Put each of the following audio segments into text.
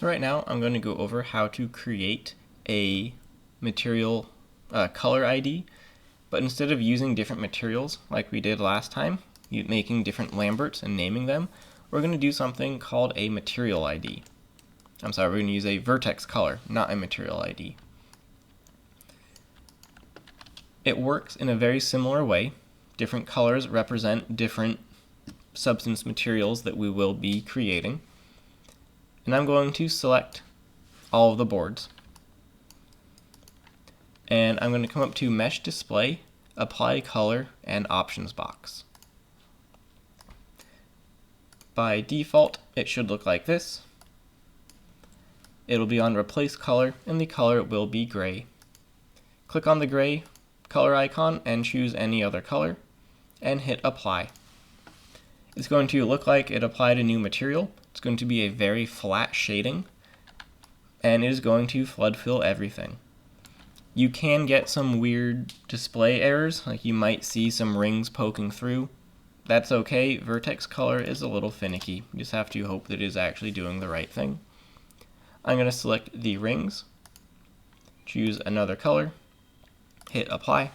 So right now I'm going to go over how to create a material color ID, but instead of using different materials like we did last time, making different Lamberts and naming them, we're going to do something called a material ID. I'm sorry, we're going to use a vertex color, not a material ID. It works in a very similar way. Different colors represent different substance materials that we will be creating. And I'm going to select all of the boards. And I'm going to come up to Mesh Display, Apply Color, and Options box. By default, it should look like this. It'll be on Replace Color, and the color will be gray. Click on the gray color icon and choose any other color, and hit Apply. It's going to look like it applied a new material. It's going to be a very flat shading, and it is going to flood fill everything. You can get some weird display errors, like you might see some rings poking through. That's okay. Vertex color is a little finicky. You just have to hope that it is actually doing the right thing. I'm going to select the rings, choose another color, hit Apply.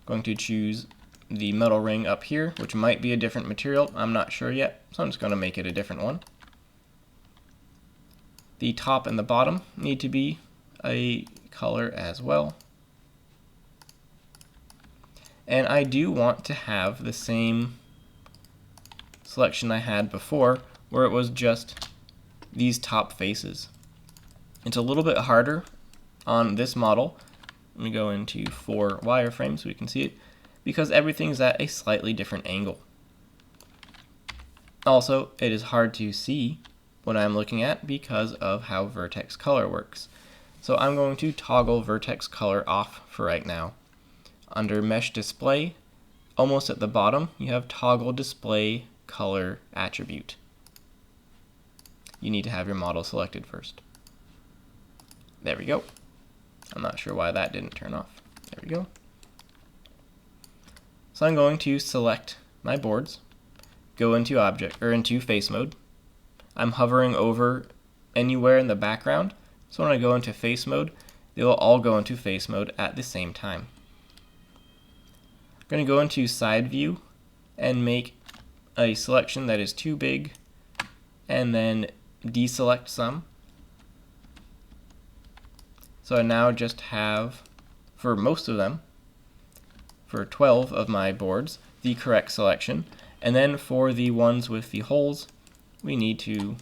Going to choose the metal ring up here, which might be a different material. I'm not sure yet, so I'm just going to make it a different one. The top and the bottom need to be a color as well. And I do want to have the same selection I had before, where it was just these top faces. It's a little bit harder on this model. Let me go into 4 wireframes so we can see it, because everything's at a slightly different angle. Also, it is hard to see what I'm looking at because of how vertex color works. So I'm going to toggle vertex color off for right now. Under Mesh Display, almost at the bottom, you have Toggle Display Color Attribute. You need to have your model selected first. There we go. I'm not sure why that didn't turn off. There we go. So I'm going to select my boards, go into into face mode. I'm hovering over anywhere in the background, so when I go into face mode, they will all go into face mode at the same time. I'm going to go into side view and make a selection that is too big, and then deselect some. So I now just have, for most of them, for 12 of my boards, the correct selection. And then for the ones with the holes, we need to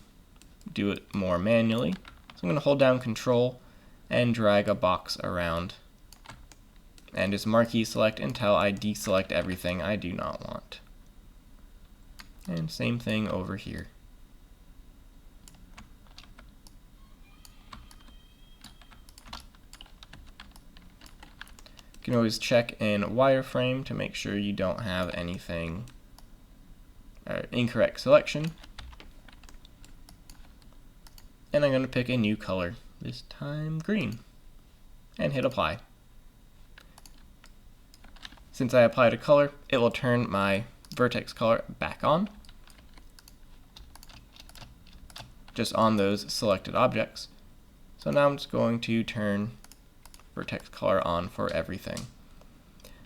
do it more manually. So I'm going to hold down Control and drag a box around and just marquee select until I deselect everything I do not want. And same thing over here. You can always check in wireframe to make sure you don't have anything incorrect selection. And I'm going to pick a new color, this time green, and hit Apply. Since I applied a color, it will turn my vertex color back on, just on those selected objects. So now I'm just going to turn vertex color on for everything.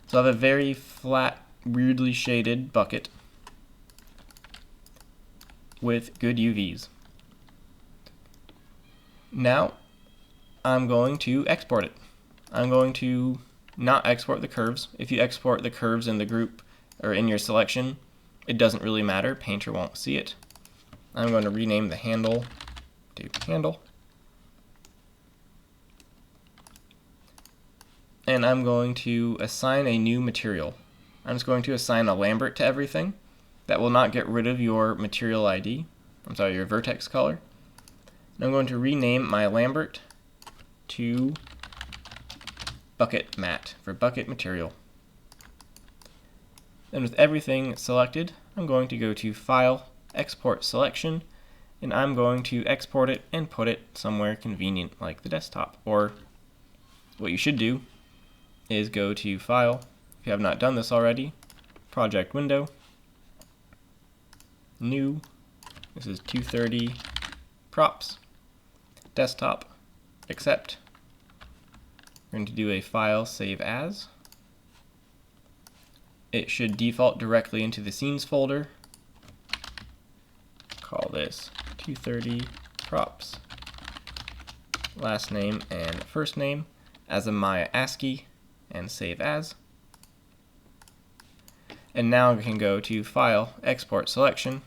So I have a very flat, weirdly shaded bucket with good UVs. Now I'm going to export it. I'm going to not export the curves. If you export the curves in the group or in your selection, it doesn't really matter. Painter won't see it. I'm going to rename the handle to handle. And I'm going to assign a new material. I'm just going to assign a Lambert to everything. That will not get rid of your material ID. Your vertex color. And I'm going to rename my Lambert to Bucket Matte for bucket material. Then with everything selected, I'm going to go to File, Export Selection, and I'm going to export it and put it somewhere convenient like the desktop. Or what you should do is go to File, if you have not done this already, Project Window, New, This is 230 props, desktop, accept. We're going to do a file save as. It should default directly into the scenes folder. Call this 230 props, last name and first name as a Maya ASCII, and save as. And now we can go to File, Export Selection.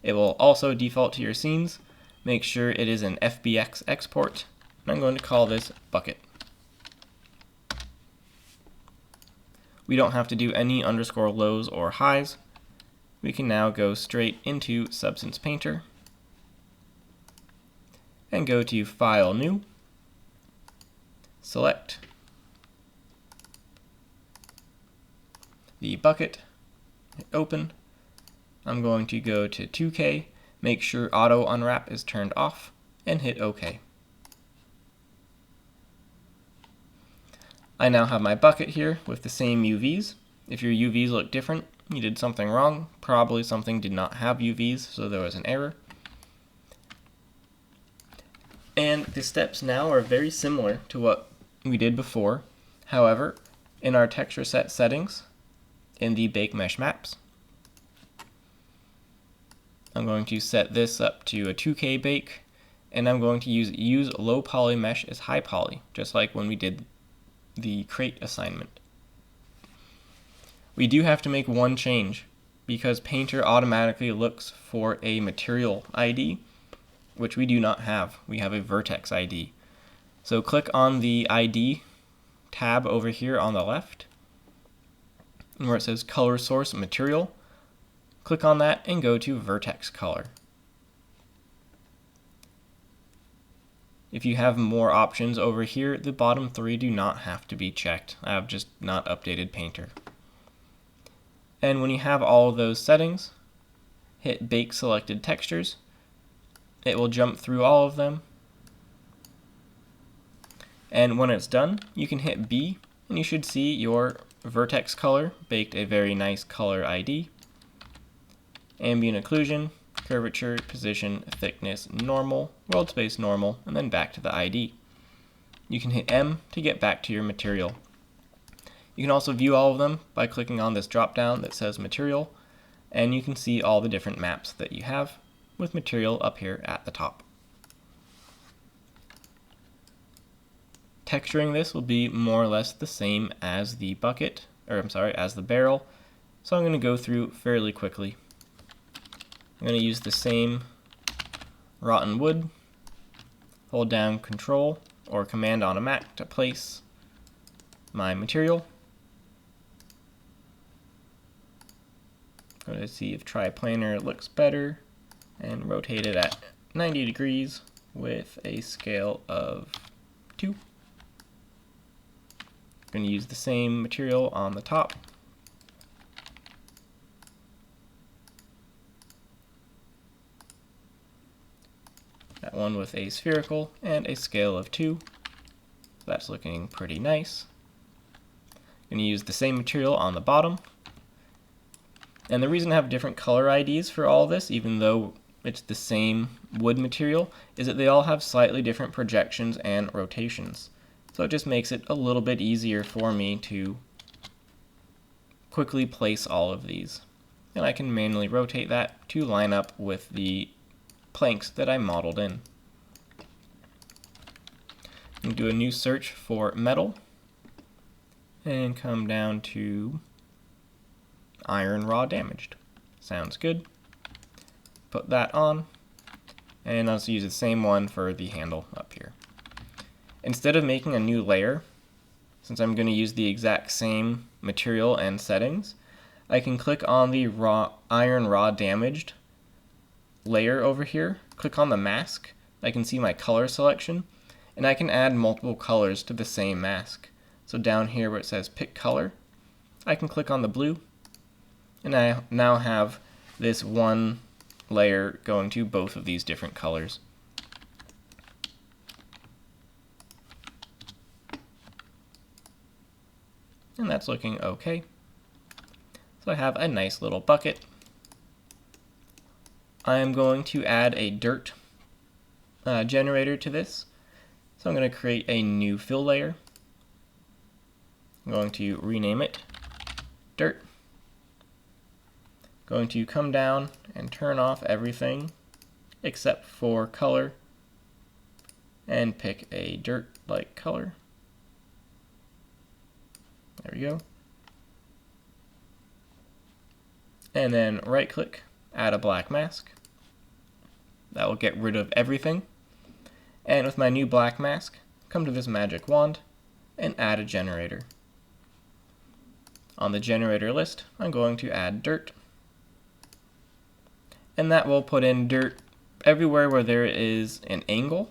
It will also default to your scenes. Make sure it is an FBX export. And I'm going to call this bucket. We don't have to do any underscore lows or highs. We can now go straight into Substance Painter and go to File, New, select the bucket, hit open. I'm going to go to 2K, make sure auto unwrap is turned off, and hit OK. I now have my bucket here with the same UVs. If your UVs look different, you did something wrong. Probably something did not have UVs, so there was an error. And the steps now are very similar to what we did before. However, in our texture set settings, in the Bake Mesh Maps, I'm going to set this up to a 2K bake, and I'm going to use low poly mesh as high poly, just like when we did the crate assignment. We do have to make one change, because Painter automatically looks for a material ID, which we do not have. We have a Vertex ID. So click on the ID tab over here on the left, where it says Color Source Material. Click on that and go to Vertex Color. If you have more options over here, the bottom three do not have to be checked. I have just not updated Painter. And when you have all of those settings, hit Bake Selected Textures. It will jump through all of them. And when it's done, you can hit B, and you should see your Vertex color baked a very nice color ID. Ambient occlusion, curvature, position, thickness, normal, world space normal, and then back to the ID. You can hit M to get back to your material. You can also view all of them by clicking on this drop down that says material, and you can see all the different maps that you have with material up here at the top. Texturing this will be more or less the same as the bucket, or I'm sorry, as the barrel, so I'm going to go through fairly quickly. I'm going to use the same rotten wood, hold down Control or Command on a Mac to place my material. I'm going to see if Triplanar looks better and rotate it at 90 degrees with a scale of 2. I'm going to use the same material on the top. That one with a spherical and a scale of 2. That's looking pretty nice. I'm going to use the same material on the bottom. And the reason I have different color IDs for all this, even though it's the same wood material, is that they all have slightly different projections and rotations. So it just makes it a little bit easier for me to quickly place all of these. And I can manually rotate that to line up with the planks that I modeled in. I'm going to do a new search for metal and come down to iron raw damaged. Sounds good. Put that on, and I'll use the same one for the handle up here. Instead of making a new layer, since I'm going to use the exact same material and settings, I can click on the iron raw damaged layer over here, click on the mask. I can see my color selection, and I can add multiple colors to the same mask. So down here where it says pick color, I can click on the blue, and I now have this one layer going to both of these different colors. And that's looking okay. So I have a nice little bucket. I am going to add a dirt generator to this. So I'm going to create a new fill layer. I'm going to rename it dirt. Going to come down and turn off everything except for color and pick a dirt-like color. There we go. And then right click, add a black mask. That will get rid of everything. And with my new black mask, come to this magic wand and add a generator. On the generator list, I'm going to add dirt. And that will put in dirt everywhere where there is an angle,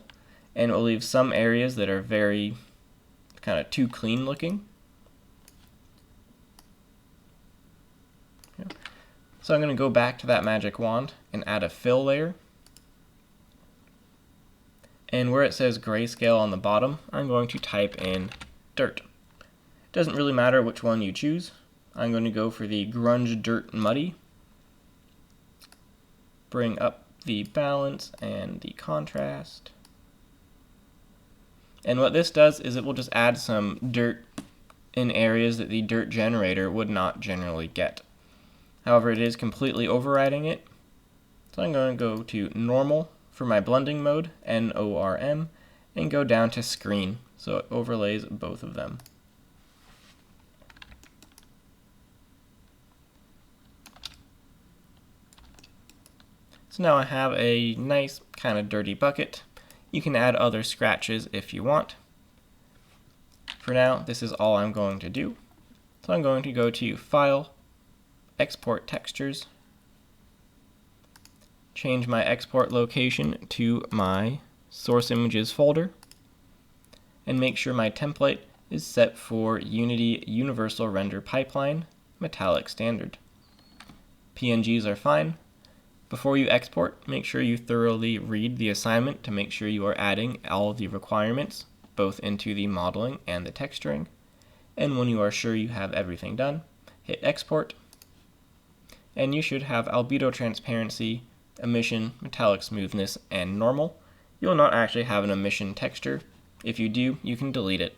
and it will leave some areas that are very kind of too clean looking. So I'm going to go back to that magic wand and add a fill layer. And where it says grayscale on the bottom, I'm going to type in dirt. It doesn't really matter which one you choose. I'm going to go for the grunge dirt muddy. Bring up the balance and the contrast. And what this does is it will just add some dirt in areas that the dirt generator would not generally get. However, it is completely overriding it. So I'm going to go to normal for my blending mode, NORM, and go down to screen so it overlays both of them. So now I have a nice kind of dirty bucket. You can add other scratches if you want. For now, this is all I'm going to do. So I'm going to go to File, Export Textures, change my export location to my source images folder, and make sure my template is set for Unity Universal Render Pipeline Metallic Standard. PNGs are fine. Before you export, make sure you thoroughly read the assignment to make sure you are adding all of the requirements, both into the modeling and the texturing. And when you are sure you have everything done, hit export, and you should have albedo transparency, emission, metallic smoothness, and normal. You will not actually have an emission texture. If you do, you can delete it.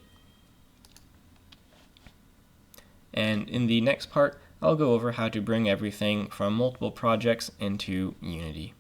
And in the next part, I'll go over how to bring everything from multiple projects into Unity.